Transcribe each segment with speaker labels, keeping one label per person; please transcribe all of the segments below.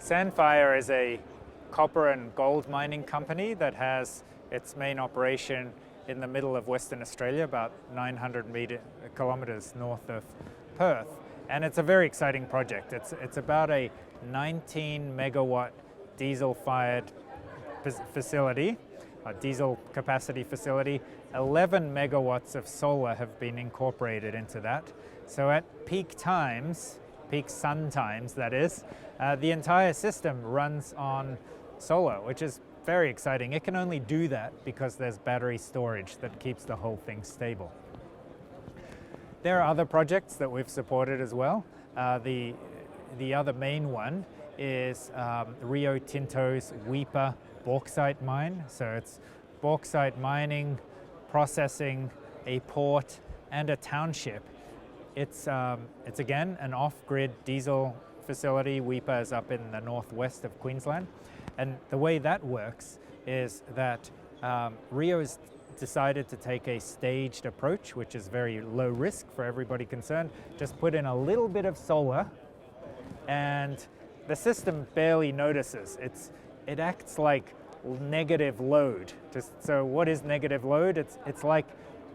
Speaker 1: Sandfire is a copper and gold mining company that has its main operation in the middle of Western Australia, about 900 kilometers north of Perth. And it's a very exciting project. It's about a 19 megawatt diesel-fired facility, a diesel capacity facility. 11 megawatts of solar have been incorporated into that. So at peak times, peak sun times that is, the entire system runs on solar, which is very exciting. It can only do that because there's battery storage that keeps the whole thing stable. There are other projects that we've supported as well. The other main one is Rio Tinto's Weipa bauxite mine. So it's bauxite mining, processing, a port, and a township. It's again an off-grid diesel facility. Weipa is up in the northwest of Queensland. And the way that works is that Rio has decided to take a staged approach, which is very low risk for everybody concerned. Just put in a little bit of solar and the system barely notices. It acts like negative load. So what is negative load? It's like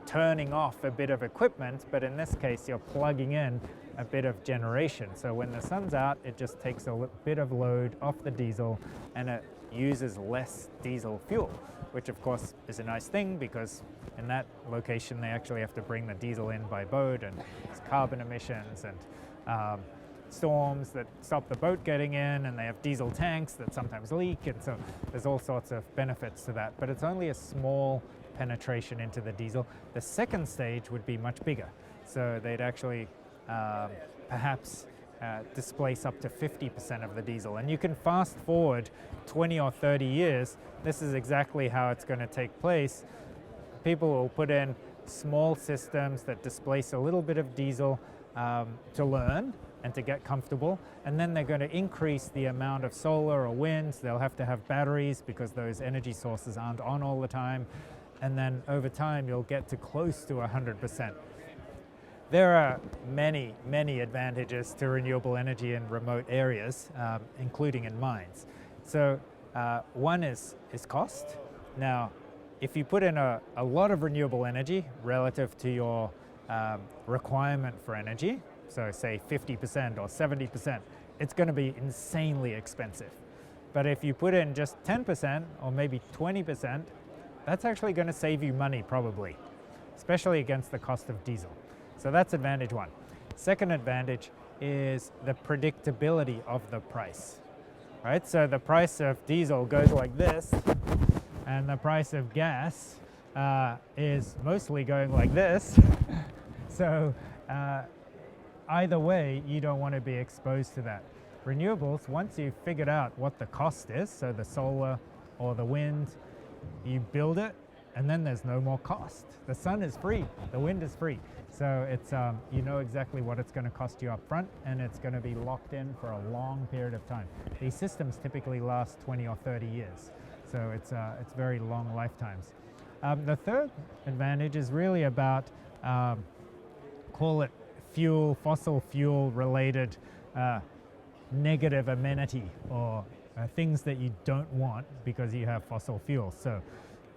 Speaker 1: turning off a bit of equipment, but in this case you're plugging in a bit of generation. So when the sun's out, it just takes a bit of load off the diesel and it uses less diesel fuel, which of course is a nice thing because in that location they actually have to bring the diesel in by boat, and there's carbon emissions and storms that stop the boat getting in, and they have diesel tanks that sometimes leak, and so there's all sorts of benefits to that. But it's only a small penetration into the diesel. The second stage would be much bigger. So they'd actually perhaps displace up to 50% of the diesel. And you can fast forward 20 or 30 years, this is exactly how it's going to take place. People will put in small systems that displace a little bit of diesel to learn and to get comfortable, and then they're going to increase the amount of solar or wind. They'll have to have batteries because those energy sources aren't on all the time, and then over time you'll get to close to 100%. There are many, many advantages to renewable energy in remote areas, including in mines. So one is cost. Now, if you put in a lot of renewable energy relative to your requirement for energy, so say 50% or 70%, it's going to be insanely expensive. But if you put in just 10% or maybe 20%, that's actually going to save you money probably, especially against the cost of diesel. So that's advantage one. Second advantage is the predictability of the price, right? So the price of diesel goes like this, and the price of gas is mostly going like this. So either way, you don't want to be exposed to that. Renewables, once you've figured out what the cost is, so the solar or the wind, you build it, and then there's no more cost. The sun is free, the wind is free. So it's you know exactly what it's going to cost you up front, and it's going to be locked in for a long period of time. These systems typically last 20 or 30 years, so it's very long lifetimes. The third advantage is really about, call it fossil fuel related negative amenity, or things that you don't want because you have fossil fuels. So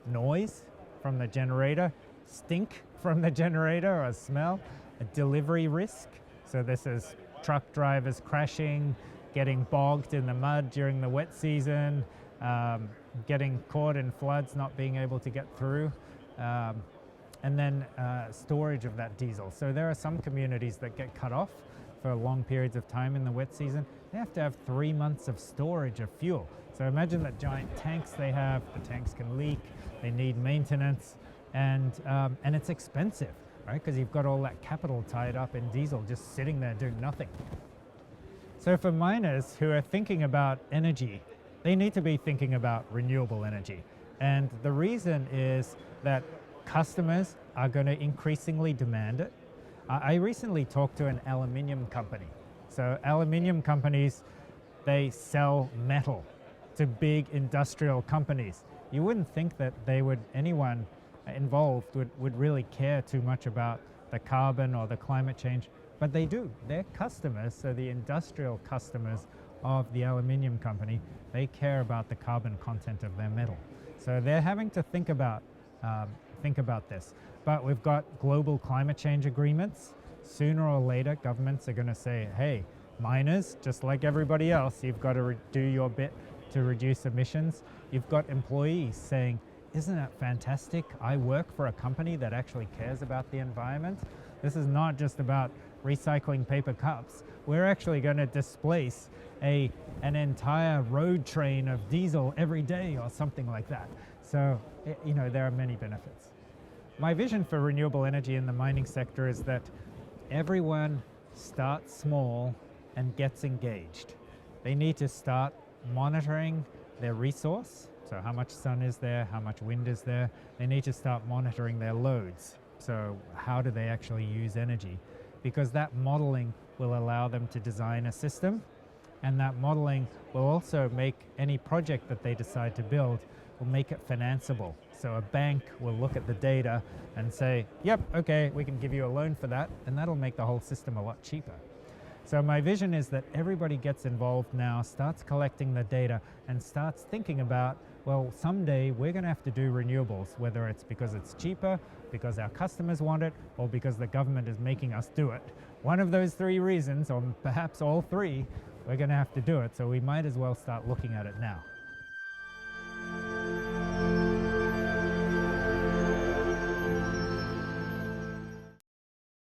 Speaker 1: noise from the generator, stink from the generator or smell, a delivery risk. So this is truck drivers crashing, getting bogged in the mud during the wet season, getting caught in floods, not being able to get through, and then storage of that diesel. So there are some communities that get cut off for long periods of time in the wet season. They have to have 3 months of storage of fuel. So imagine the giant tanks they have. The tanks can leak, they need maintenance, and it's expensive, right? Because you've got all that capital tied up in diesel just sitting there doing nothing. So for miners who are thinking about energy, they need to be thinking about renewable energy. And the reason is that customers are going to increasingly demand it. I recently talked to an aluminium company. So aluminium companies, they sell metal to big industrial companies. You wouldn't think that anyone involved would really care too much about the carbon or the climate change, but they do. Their customers, so the industrial customers, of the aluminium company, they care about the carbon content of their metal. So they're having to think about this. But we've got global climate change agreements. Sooner or later, governments are going to say, hey, miners, just like everybody else, you've got to do your bit to reduce emissions. You've got employees saying, isn't that fantastic? I work for a company that actually cares about the environment. This is not just about recycling paper cups. We're actually going to displace an entire road train of diesel every day or something like that. So, there are many benefits. My vision for renewable energy in the mining sector is that everyone starts small and gets engaged. They need to start monitoring their resource. So how much sun is there, how much wind is there. They need to start monitoring their loads. So how do they actually use energy? Because that modeling will allow them to design a system, and that modeling will also make any project that they decide to build, will make it financeable. So a bank will look at the data and say, yep, okay, we can give you a loan for that, and that'll make the whole system a lot cheaper. So my vision is that everybody gets involved now, starts collecting the data, and starts thinking about, well, someday we're going to have to do renewables, whether it's because it's cheaper, because our customers want it, or because the government is making us do it. One of those three reasons, or perhaps all three, we're going to have to do it. So we might as well start looking at it now.